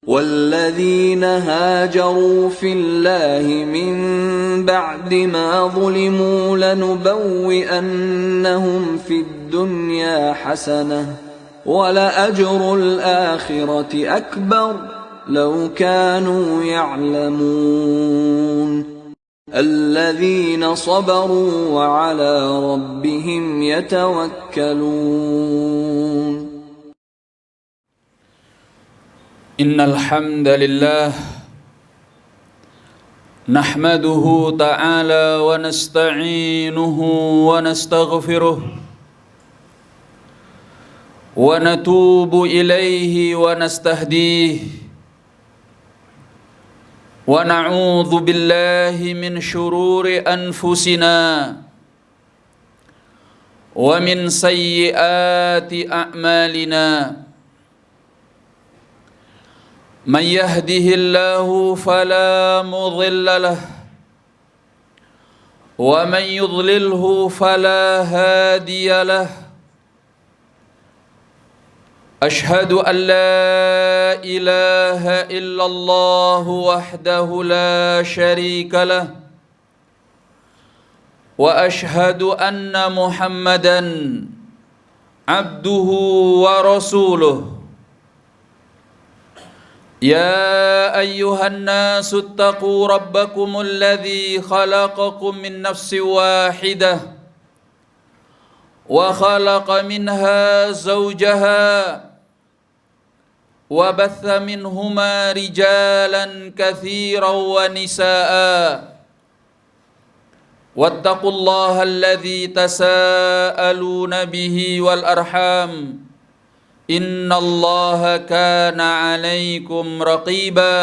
والذين هاجروا في الله من بعد ما ظلموا لنبوئنهم في الدنيا حسنة ولأجر الآخرة أكبر لو كانوا يعلمون الذين صبروا وعلى ربهم يتوكلون إن الحمد لله نحمده تعالى ونستعينه ونستغفره ونتوب إليه ونستهديه ونعوذ بالله من شرور أنفسنا ومن سيئات أعمالنا من يهده الله فلا مضل له ومن يضلله فلا هادي له أشهد أن لا إله إلا الله وحده لا شريك له وأشهد أن محمدا عبده ورسوله يا أيها الناس اتقوا ربكم الذي خلقكم من نفس واحدة وخلق منها زوجها وبث منهما رجالا كثيرا ونساء واتقوا الله الذي تساءلون به والأرحام إن الله كان عليكم رقيبا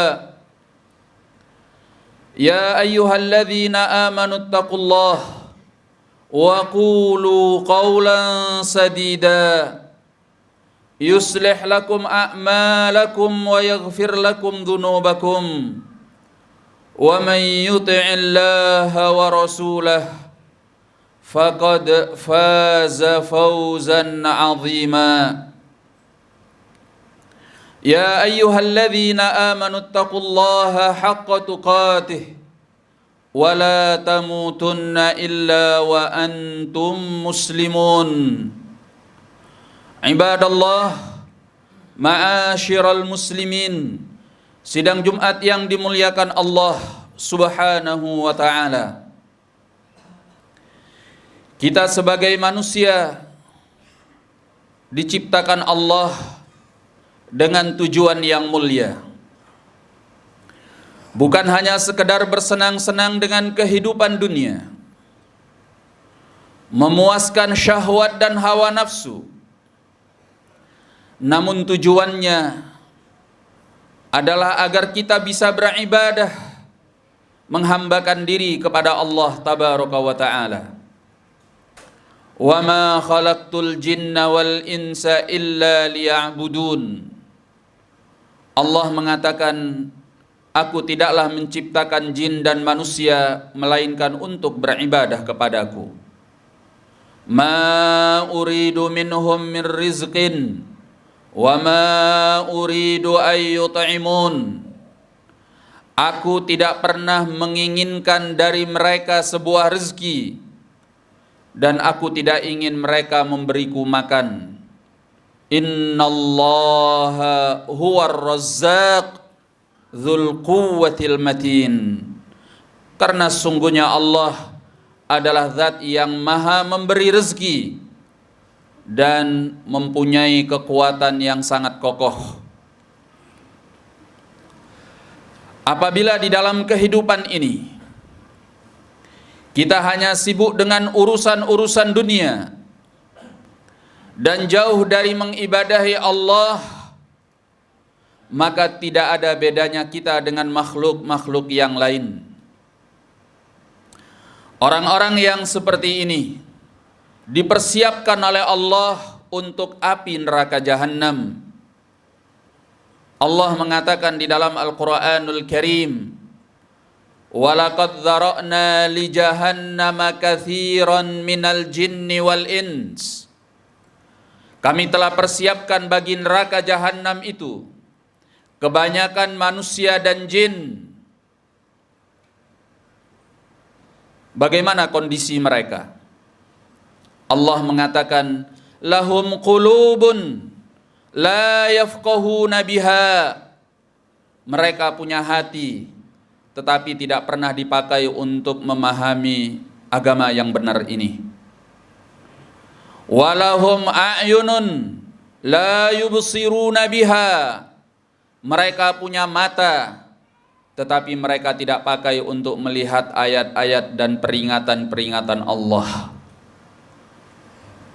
يا أيها الذين آمنوا اتقوا الله وقولوا قولا سديدا يصلح لكم أعمالكم ويغفر لكم ذنوبكم ومن يطع الله ورسوله فقد فاز فوزا عظيما يا أيها الذين آمنوا اتقوا الله حق تقاته ولا تموتن إلا وأنتم مسلمون عباد الله معاشر المسلمين sidang Jumat yang dimuliakan Allah Subhanahu wa ta'ala. Kita sebagai manusia diciptakan Allah dengan tujuan yang mulia. Bukan hanya sekedar bersenang-senang dengan kehidupan dunia, memuaskan syahwat dan hawa nafsu, namun tujuannya adalah agar kita bisa beribadah, menghambakan diri kepada Allah Tabaraka wa Ta'ala. Wa ma khalaqtul jinna wal insa illa liya'budun. Allah mengatakan, aku tidaklah menciptakan jin dan manusia melainkan untuk beribadah kepadaku. Ma uridu minhum min rizqin wa ma uridu ay yut'imun. Aku tidak pernah menginginkan dari mereka sebuah rezeki dan aku tidak ingin mereka memberiku makan. Innallaha huwar razzaq dzul quwwatil matin. Karena sungguhnya Allah adalah zat yang maha memberi rezeki dan mempunyai kekuatan yang sangat kokoh. Apabila di dalam kehidupan ini kita hanya sibuk dengan urusan-urusan dunia dan jauh dari mengibadahi Allah, maka tidak ada bedanya kita dengan makhluk-makhluk yang lain. Orang-orang yang seperti ini dipersiapkan oleh Allah untuk api neraka Jahannam. Allah mengatakan di dalam Al-Quranul Karim, وَلَقَدْ ذَرَأْنَا لِجَهَنَّمَ كَثِيرًا مِنَ الْجِنِّ وَالْإِنسِ. Kami telah persiapkan bagi neraka Jahannam itu kebanyakan manusia dan jin. Bagaimana kondisi mereka? Allah mengatakan, lahum qulubun la yafqahuna biha. Mereka punya hati, tetapi tidak pernah dipakai untuk memahami agama yang benar ini. Walahum a'yunun la yubsiruna biha. Mereka punya mata, tetapi mereka tidak pakai untuk melihat ayat-ayat dan peringatan-peringatan Allah.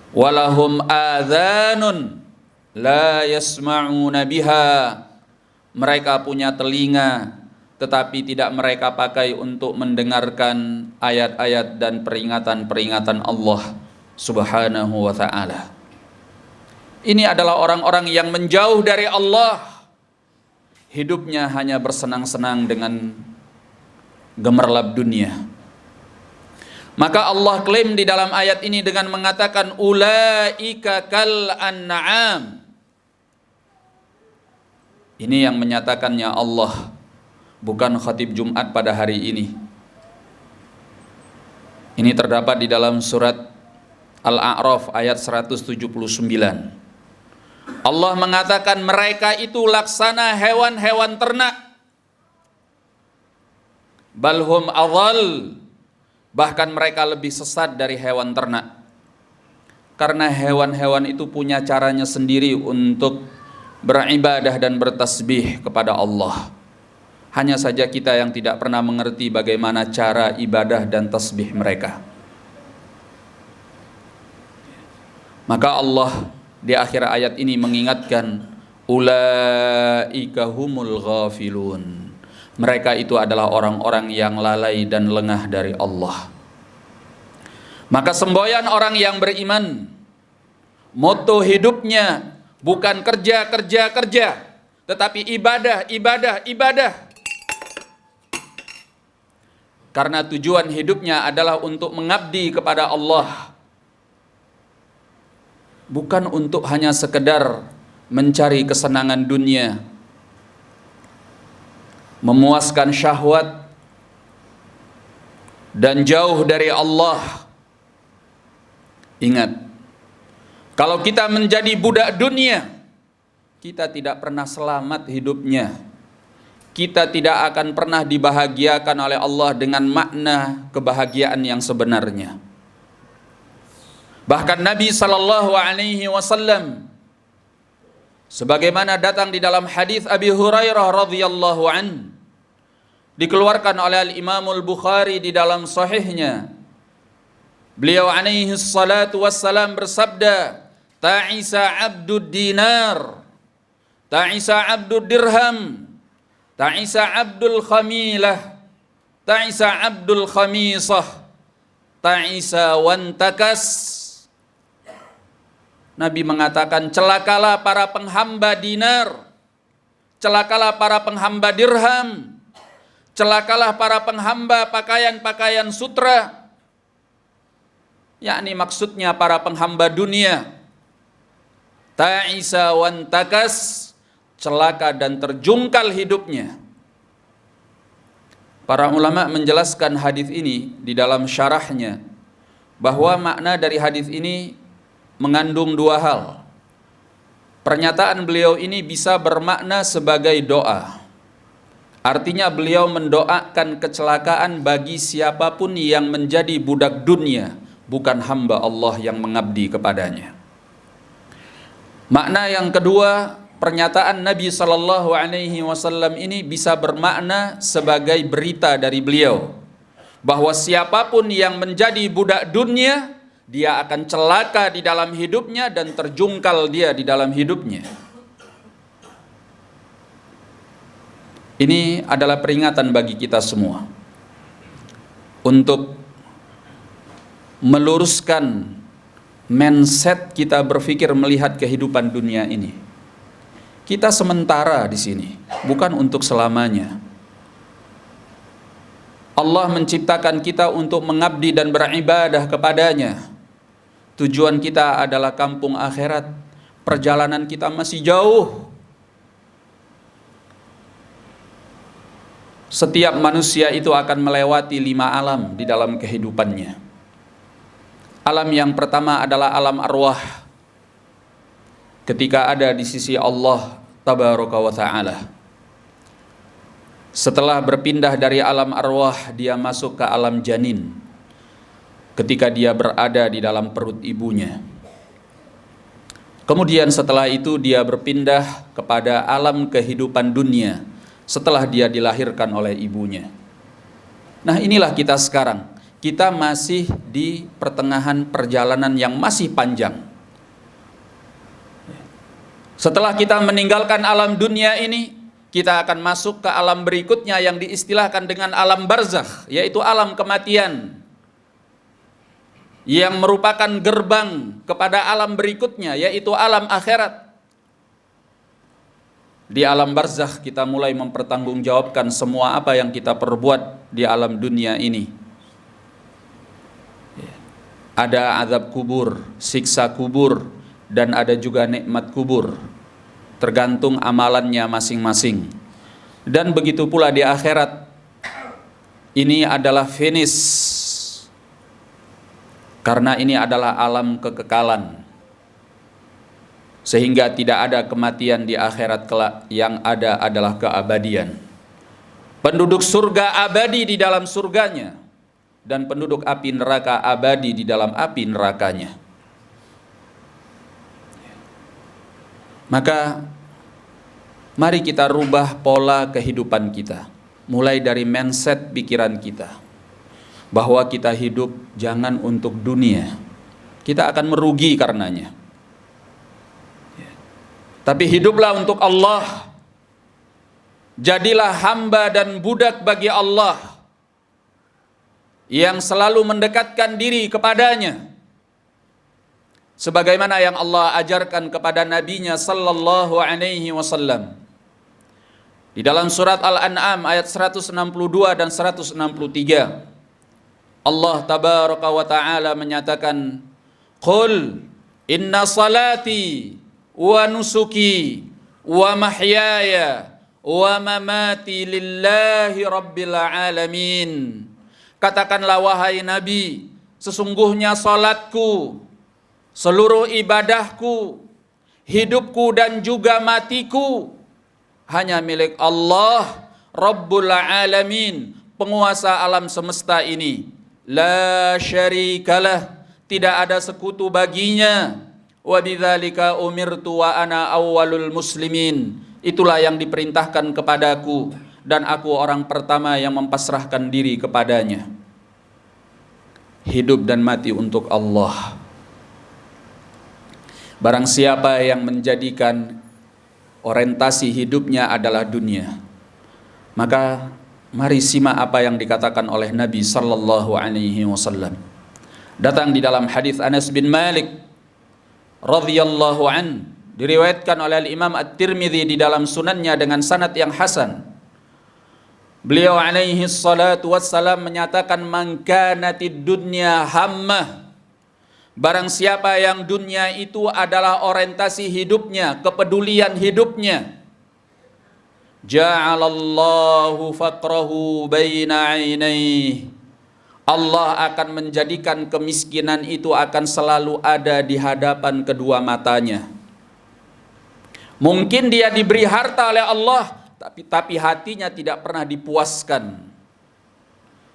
Walahum adhanun la yasma'una biha. Mereka punya telinga, tetapi tidak mereka pakai untuk mendengarkan ayat-ayat dan peringatan-peringatan Allah Subhanahu wa ta'ala. Ini adalah orang-orang yang menjauh dari Allah. Hidupnya hanya bersenang-senang dengan gemerlap dunia. Maka Allah klaim di dalam ayat ini dengan mengatakan ulaika kal an'am. Ini yang menyatakannya Allah, bukan khatib Jumat pada hari ini. Ini terdapat di dalam surat Al-A'raf ayat 179. Allah mengatakan mereka itu laksana hewan-hewan ternak. Balhum adhal. Bahkan mereka lebih sesat dari hewan ternak. Karena hewan-hewan itu punya caranya sendiri untuk beribadah dan bertasbih kepada Allah. Hanya saja kita yang tidak pernah mengerti bagaimana cara ibadah dan tasbih mereka. Maka Allah di akhir ayat ini mengingatkan ulaika humul ghafilun. Mereka itu adalah orang-orang yang lalai dan lengah dari Allah. Maka semboyan orang yang beriman, moto hidupnya bukan kerja, tetapi ibadah. Karena tujuan hidupnya adalah untuk mengabdi kepada Allah. Bukan untuk hanya sekedar mencari kesenangan dunia, memuaskan syahwat, dan jauh dari Allah. Ingat, kalau kita menjadi budak dunia, kita tidak pernah selamat hidupnya. Kita tidak akan pernah dibahagiakan oleh Allah dengan makna kebahagiaan yang sebenarnya. Bahkan Nabi SAW, sebagaimana datang di dalam hadis Abi Hurairah radhiyallahu an, dikeluarkan oleh Al-Imam Al-Bukhari di dalam sahihnya, beliau alaihi salatu wassalam bersabda, ta'isa abdud dinar, ta'isa abdud dirham, ta'isa abdul khamilah, ta'isa abdul khamisah, ta'isa wantakas. Nabi mengatakan, celakalah para penghamba dinar, celakalah para penghamba dirham, celakalah para penghamba pakaian-pakaian sutra. Yakni maksudnya para penghamba dunia. Ta'isa wantakas, celaka dan terjungkal hidupnya. Para ulama menjelaskan hadis ini di dalam syarahnya, bahwa makna dari hadis ini mengandung dua hal. Pernyataan beliau ini bisa bermakna sebagai doa. Artinya beliau mendoakan kecelakaan bagi siapapun yang menjadi budak dunia, bukan hamba Allah yang mengabdi kepadanya. Makna yang kedua, pernyataan Nabi SAW ini bisa bermakna sebagai berita dari beliau, bahwa siapapun yang menjadi budak dunia, dia akan celaka di dalam hidupnya dan terjungkal dia di dalam hidupnya. Ini adalah peringatan bagi kita semua untuk meluruskan mindset kita berpikir melihat kehidupan dunia ini. Kita sementara di sini, bukan untuk selamanya. Allah menciptakan kita untuk mengabdi dan beribadah kepadanya. Tujuan kita adalah kampung akhirat. Perjalanan kita masih jauh. Setiap manusia itu akan melewati 5 alam di dalam kehidupannya. Alam yang pertama adalah alam arwah, ketika ada di sisi Allah Tabaraka wa Ta'ala. Setelah berpindah dari alam arwah, dia masuk ke alam janin, ketika dia berada di dalam perut ibunya. Kemudian setelah itu dia berpindah kepada alam kehidupan dunia, setelah dia dilahirkan oleh ibunya. Nah, inilah kita sekarang. Kita masih di pertengahan perjalanan yang masih panjang. Setelah kita meninggalkan alam dunia ini, kita akan masuk ke alam berikutnya yang diistilahkan dengan alam barzakh, yaitu alam kematian, yang merupakan gerbang kepada alam berikutnya, yaitu alam akhirat. Di alam barzakh kita mulai mempertanggungjawabkan semua apa yang kita perbuat di alam dunia ini. Ada azab kubur, siksa kubur, dan ada juga nikmat kubur, tergantung amalannya masing-masing. Dan begitu pula di akhirat, ini adalah finish, karena ini adalah alam kekekalan, sehingga tidak ada kematian di akhirat kelak, yang ada adalah keabadian. Penduduk surga abadi di dalam surganya, dan penduduk api neraka abadi di dalam api nerakanya. Maka mari kita rubah pola kehidupan kita, mulai dari mindset pikiran kita, bahwa kita hidup jangan untuk dunia, kita akan merugi karenanya. Tapi hiduplah untuk Allah. Jadilah hamba dan budak bagi Allah, yang selalu mendekatkan diri kepadanya, sebagaimana yang Allah ajarkan kepada nabinya sallallahu alaihi wasallam. Di dalam surat Al-An'am ayat 162 dan 163, Allah tabaraka wa ta'ala menyatakan, "Qul inna salati wa nusuki wa mahyaya wa mamati lillahi rabbil alamin." Katakanlah wahai Nabi, sesungguhnya salatku, seluruh ibadahku, hidupku dan juga matiku hanya milik Allah Rabbul Alamin, penguasa alam semesta ini. La syarikalah, tidak ada sekutu baginya. Wa bidzalika umirtu wa ana awwalul muslimin, itulah yang diperintahkan kepadaku, dan aku orang pertama yang mempasrahkan diri kepadanya. Hidup dan mati untuk Allah. Barang siapa yang menjadikan orientasi hidupnya adalah dunia, maka mari simak apa yang dikatakan oleh Nabi sallallahu alaihi wasallam. Datang di dalam hadis Anas bin Malik radhiyallahu an, diriwayatkan oleh Imam At-Tirmidzi di dalam sunannya dengan sanad yang hasan. Beliau alaihi salatu wassalam menyatakan, "Man kanatid dunya hammah," barang siapa yang dunia itu adalah orientasi hidupnya, kepedulian hidupnya, ja'alallahu faqrahu baina 'ainaihi, Allah akan menjadikan kemiskinan itu akan selalu ada di hadapan kedua matanya. Mungkin dia diberi harta oleh Allah, tapi hatinya tidak pernah dipuaskan,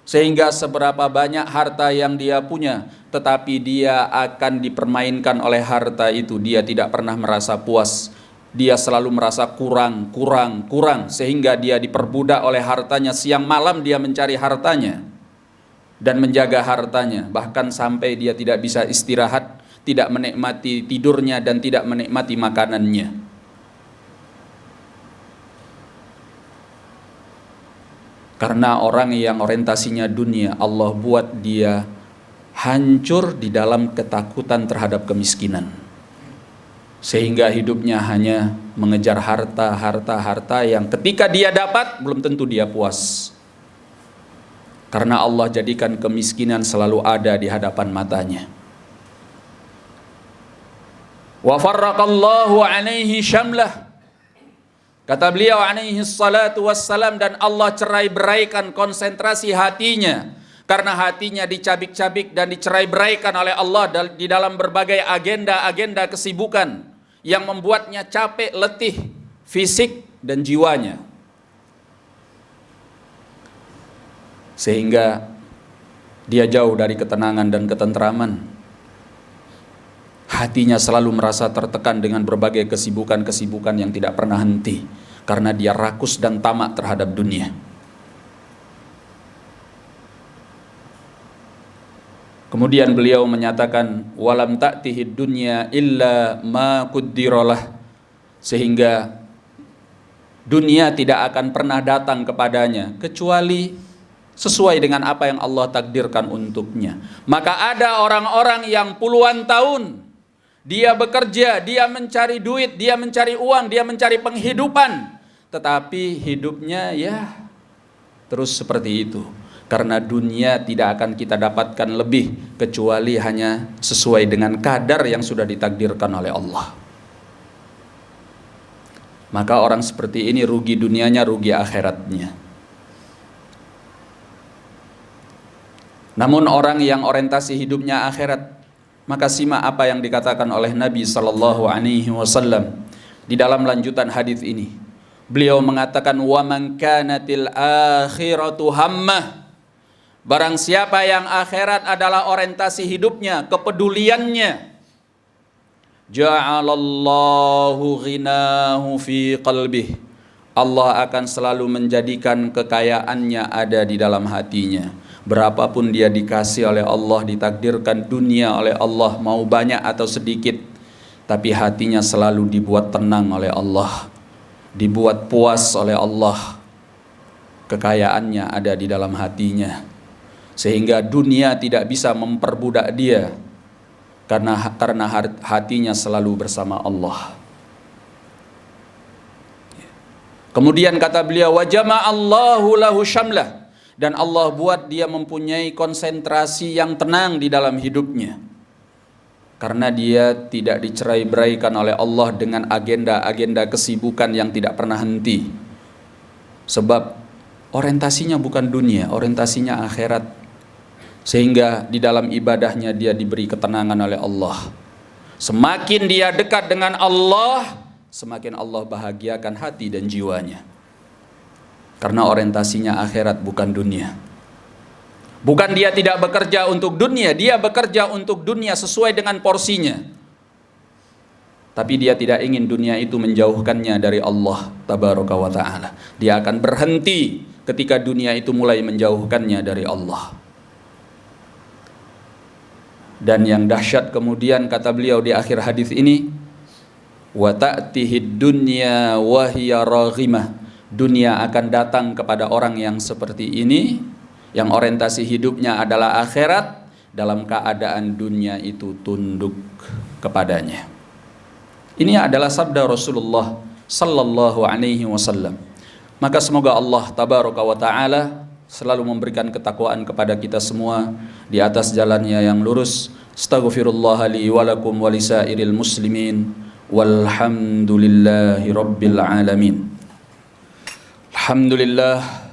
sehingga seberapa banyak harta yang dia punya, tetapi dia akan dipermainkan oleh harta itu. Dia tidak pernah merasa puas, dia selalu merasa kurang, sehingga dia diperbudak oleh hartanya. Siang malam dia mencari hartanya dan menjaga hartanya, bahkan sampai dia tidak bisa istirahat, tidak menikmati tidurnya dan tidak menikmati makanannya. Karena orang yang orientasinya dunia, Allah buat dia hancur di dalam ketakutan terhadap kemiskinan, sehingga hidupnya hanya mengejar harta yang ketika dia dapat belum tentu dia puas, karena Allah jadikan kemiskinan selalu ada di hadapan matanya. Wa farraqallahu alaihi syamlah, Kata beliau alaihi salatu wassalam, dan Allah cerai-beraikan konsentrasi hatinya, karena hatinya dicabik-cabik dan dicerai-beraikan oleh Allah di dalam berbagai agenda-agenda kesibukan yang membuatnya capek, letih fisik dan jiwanya. Sehingga dia jauh dari ketenangan dan ketentraman. Hatinya selalu merasa tertekan dengan berbagai kesibukan-kesibukan yang tidak pernah henti, karena dia rakus dan tamak terhadap dunia. Kemudian beliau menyatakan, walam ta'tihid dunya illa ma quddirolah, sehingga dunia tidak akan pernah datang kepadanya kecuali sesuai dengan apa yang Allah takdirkan untuknya. Maka ada orang-orang yang puluhan tahun dia bekerja, dia mencari duit, dia mencari uang, dia mencari penghidupan, tetapi hidupnya ya terus seperti itu. Karena dunia tidak akan kita dapatkan lebih kecuali hanya sesuai dengan kadar yang sudah ditakdirkan oleh Allah. Maka orang seperti ini rugi dunianya, rugi akhiratnya. Namun orang yang orientasi hidupnya akhirat, maka simak apa yang dikatakan oleh Nabi sallallahu alaihi wasallam di dalam lanjutan hadis ini. Beliau mengatakan, wa man kanatil akhiratu hammah, barang siapa yang akhirat adalah orientasi hidupnya, kepeduliannya, ja'alallahu ghinahu fi qalbih, Allah akan selalu menjadikan kekayaannya ada di dalam hatinya. Berapapun dia dikasih oleh Allah, ditakdirkan dunia oleh Allah, mau banyak atau sedikit, tapi hatinya selalu dibuat tenang oleh Allah, dibuat puas oleh Allah. Kekayaannya ada di dalam hatinya, sehingga dunia tidak bisa memperbudak dia, karena hatinya selalu bersama Allah. Kemudian kata beliau, wa jama'allahu lahu syamlah, dan Allah buat dia mempunyai konsentrasi yang tenang di dalam hidupnya, karena dia tidak dicerai-beraikan oleh Allah dengan agenda-agenda kesibukan yang tidak pernah henti. Sebab orientasinya bukan dunia, orientasinya akhirat, sehingga di dalam ibadahnya dia diberi ketenangan oleh Allah. Semakin dia dekat dengan Allah, semakin Allah bahagiakan hati dan jiwanya, karena orientasinya akhirat bukan dunia. Bukan dia tidak bekerja untuk dunia, dia bekerja untuk dunia sesuai dengan porsinya, tapi dia tidak ingin dunia itu menjauhkannya dari Allah tabaraka wa ta'ala. Dia akan berhenti ketika dunia itu mulai menjauhkannya dari Allah. Dan yang dahsyat kemudian kata beliau di akhir hadis ini, wa ta'tihid dunya wa hiya raghimah, dunia akan datang kepada orang yang seperti ini, yang orientasi hidupnya adalah akhirat, dalam keadaan dunia itu tunduk kepadanya. Ini adalah sabda Rasulullah sallallahu alaihi wasallam. Maka semoga Allah tabaraka wa ta'ala selalu memberikan ketakwaan kepada kita semua di atas jalannya yang lurus. Astaghfirullah li wa lakum wa lisairil muslimin, walhamdulillahi rabbil alamin. Alhamdulillah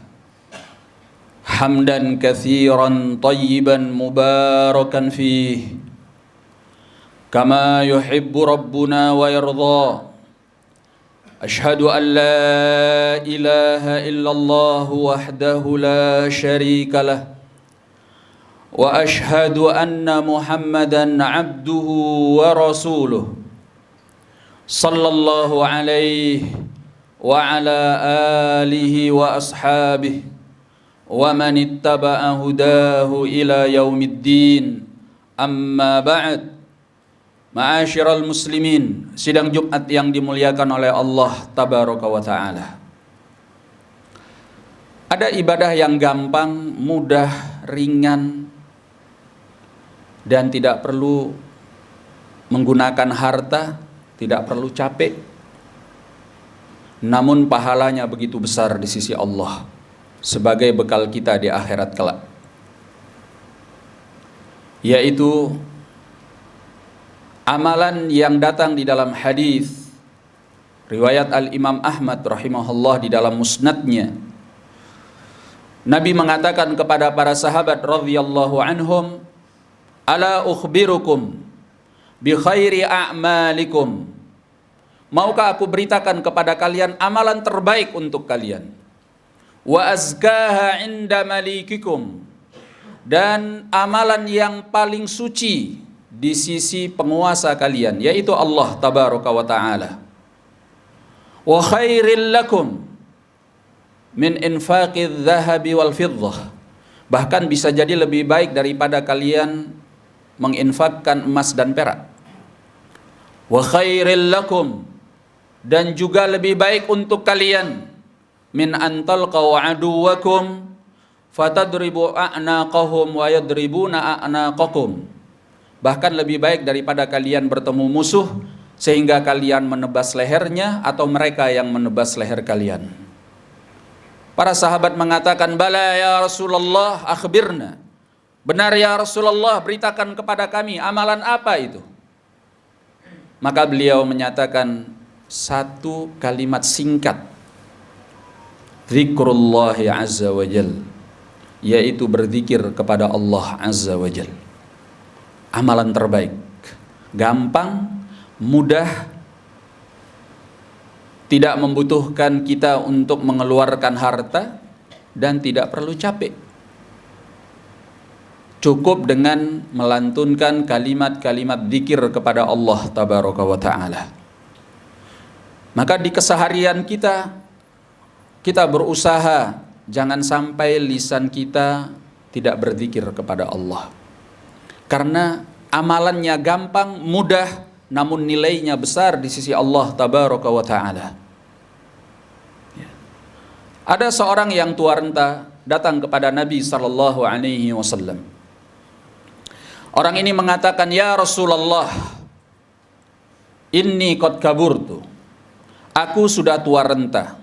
hamdan katsiran tayyiban mubarakan fih, kama yuhibbu rabbuna wa yarda. Ashhadu an la ilaha illallah wahdahu la syarika lah, wa ashhadu anna Muhammadan abduhu wa rasuluh, sallallahu alaihi wa ala alihi wa ashabihi wa man ittaba'a hudahu ila yaumiddin. Amma ba'd. Ma'asyiral muslimin, sidang Jumat yang dimuliakan oleh Allah tabaraka wa ta'ala. Ada ibadah yang gampang, mudah, ringan, dan tidak perlu menggunakan harta, tidak perlu capek, namun pahalanya begitu besar di sisi Allah sebagai bekal kita di akhirat kelak, yaitu amalan yang datang di dalam hadis Riwayat Al-Imam Ahmad rahimahullah di dalam musnadnya, Nabi mengatakan kepada para sahabat radhiyallahu anhum, "Ala ukhbirukum bi khairi a'malikum." Maukah aku beritakan kepada kalian amalan terbaik untuk kalian? Wa azkaha 'inda malikikum, dan amalan yang paling suci di sisi penguasa kalian, yaitu Allah tabaraka wa ta'ala. Wa khairil lakum min infaqidz zahabi wal fiddah, bahkan bisa jadi lebih baik daripada kalian menginfakkan emas dan perak. Wa khairil lakum, dan juga lebih baik untuk kalian, min antalqaw aduwakum fatadribu a'naqahum wa yadribuna a'naqakum, bahkan lebih baik daripada kalian bertemu musuh sehingga kalian menebas lehernya atau mereka yang menebas leher kalian. Para sahabat mengatakan, "Bala ya Rasulullah, akhbirna." Benar ya Rasulullah, beritakan kepada kami amalan apa itu. Maka beliau menyatakan satu kalimat singkat, zikrullahi azza wa jal, yaitu berzikir kepada Allah azza wa jal. Amalan terbaik, gampang, mudah, tidak membutuhkan kita untuk mengeluarkan harta, dan tidak perlu capek. Cukup dengan melantunkan kalimat-kalimat zikir kepada Allah tabaraka wa ta'ala. Maka di keseharian kita berusaha jangan sampai lisan kita tidak berzikir kepada Allah. Karena amalannya gampang, mudah, namun nilainya besar di sisi Allah tabaraka wa ta'ala. Ada seorang yang tua renta datang kepada Nabi sallallahu alaihi wasallam. Orang ini mengatakan, "Ya Rasulullah, inni qad kaburtu." Aku sudah tua renta.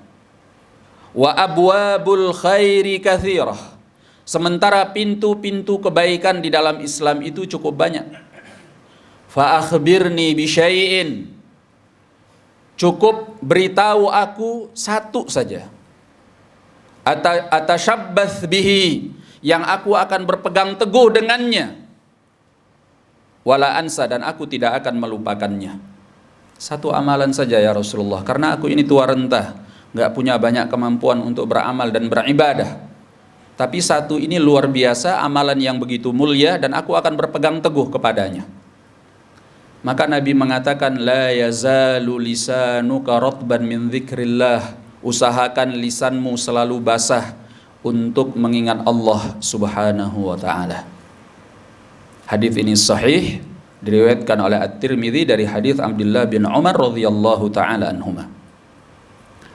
Wa abwabul khairi katsirah. Sementara pintu-pintu kebaikan di dalam Islam itu cukup banyak. Fa akhbirni bi syai'in. Cukup beritahu aku satu saja. Atashabbath bihi, yang aku akan berpegang teguh dengannya. Wala ansa, dan aku tidak akan melupakannya. Satu amalan saja ya Rasulullah, karena aku ini tua renta, nggak punya banyak kemampuan untuk beramal dan beribadah. Tapi satu ini luar biasa, amalan yang begitu mulia, dan aku akan berpegang teguh kepadanya. Maka Nabi mengatakan, la yazalu lisanuka ratban min dzikrillah. Usahakan lisanmu selalu basah untuk mengingat Allah Subhanahu wa taala. Hadis ini sahih, diriwayatkan oleh At-Tirmidzi dari hadis Abdullah bin Umar radhiyallahu taala anhuma.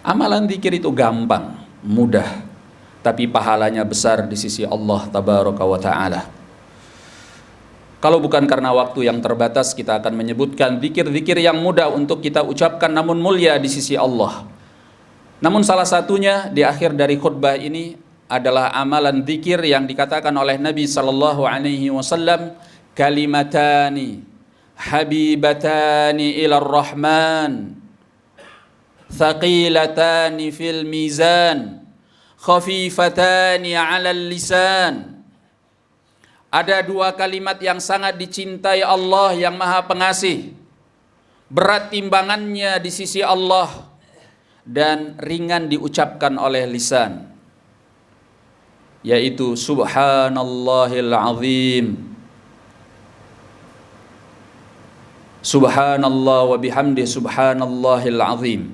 Amalan zikir itu gampang, mudah, tapi pahalanya besar di sisi Allah tabaraka wa taala. Kalau bukan karena waktu yang terbatas, kita akan menyebutkan zikir-zikir yang mudah untuk kita ucapkan namun mulia di sisi Allah. Namun salah satunya di akhir dari khutbah ini adalah amalan zikir yang dikatakan oleh Nabi sallallahu alaihi wasallam, kalimatani habibatani ilar rahman thaqilatani fil mizan khafifatani 'alal lisan. Ada dua kalimat yang sangat dicintai Allah yang Maha Pengasih, berat timbangannya di sisi Allah dan ringan diucapkan oleh lisan, yaitu subhanallahil azim, subhanallah wa bihamdi subhanallahil azim.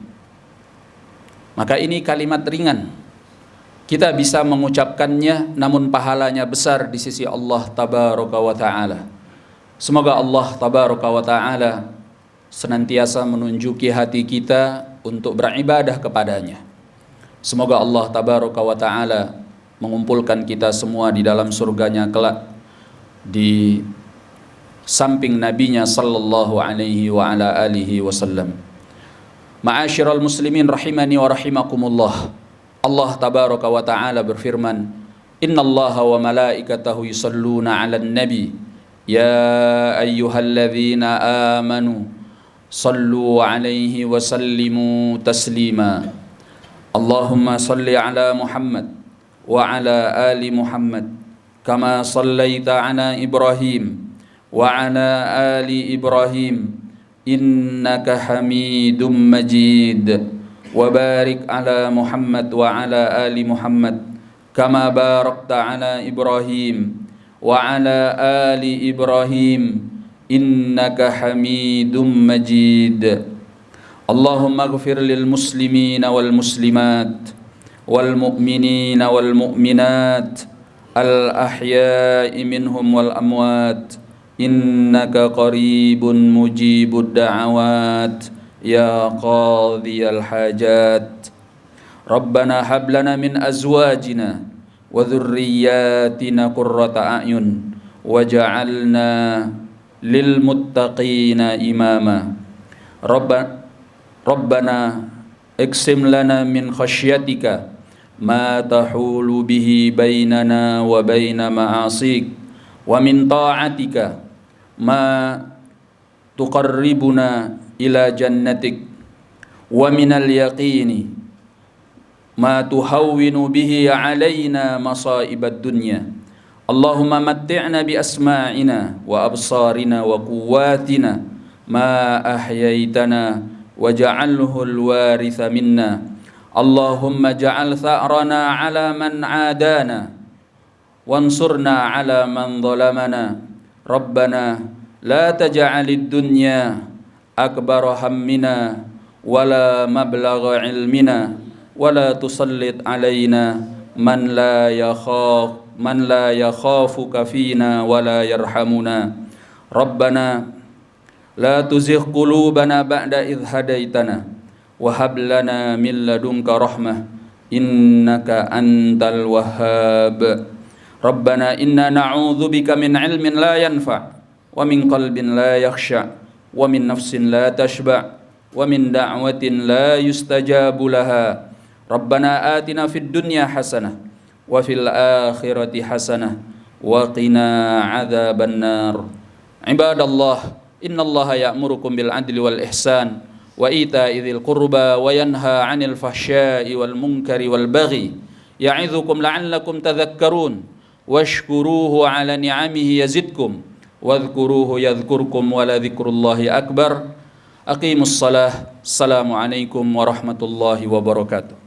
Maka ini kalimat ringan, kita bisa mengucapkannya namun pahalanya besar di sisi Allah tabaraka wa ta'ala. Semoga Allah tabaraka wa ta'ala senantiasa menunjuki hati kita untuk beribadah kepadanya. Semoga Allah tabaraka wa ta'ala mengumpulkan kita semua di dalam surganya kelak di samping nabinya sallallahu alaihi wa ala alihi wasallam. Ma'asyiral muslimin rahimani wa rahimakumullah. Allah tabaraka wa ta'ala berfirman, innallaha wa malaikatahu yusalluna 'alan nabi ya ayyuhalladzina amanu صلوا عليه وسلموا تسليما. اللهم صل على محمد وعلى آل محمد كما صليت على إبراهيم وعلى آل إبراهيم إنك حميد مجيد. وبارك على محمد وعلى آل محمد كما باركت على إبراهيم وعلى آل إبراهيم إنك حميد مجيد. اللهم اغفر للمسلمين والمسلمات والمؤمنين والمؤمنات الأحياء منهم والأموات إنك قريب مجيب الدعوات يا قاضي الحاجات. ربنا هب لنا من أزواجنا وذرياتنا قرة أعين وجعلنا للمتقين إماما. ربنا اقسم لنا من خشيتك ما تحول به بيننا وبين معاصيك ومن طاعتك ما تقربنا إلى جنتك ومن اليقين ما تهون به علينا مصائب الدنيا. اللهم متعنا بأسماعنا وأبصارنا وقواتنا ما أحييتنا واجعله الوارث منا. اللهم اجعل ثأرنا على من عادانا وانصرنا على من ظلمنا. ربنا لا تجعل الدنيا أكبر همنا ولا مبلغ علمنا ولا تسلط علينا من لا يخافك فينا ولا يرحمنا. ربنا لا تزغ قلوبنا بعد إذ هديتنا وهب لنا من لدنك رحمة إنك أنت الوهاب. ربنا إنا نعوذ بك من علم لا ينفع ومن قلب لا يخشع ومن نفس لا تشبع ومن دعوة لا يستجاب لها. ربنا آتنا في الدنيا حسنة وفي الآخرة حسنة وقنا عذاب النار. عباد الله إن الله يأمركم بالعدل والإحسان وإيتاء ذي القربى وينهى عن الفحشاء والمنكر والبغي يعظكم لعلكم تذكرون. واشكروه على نعمه يزدكم واذكروه يذكركم ولذكر الله أكبر. أقيموا الصلاة. السلام عليكم ورحمة الله وبركاته.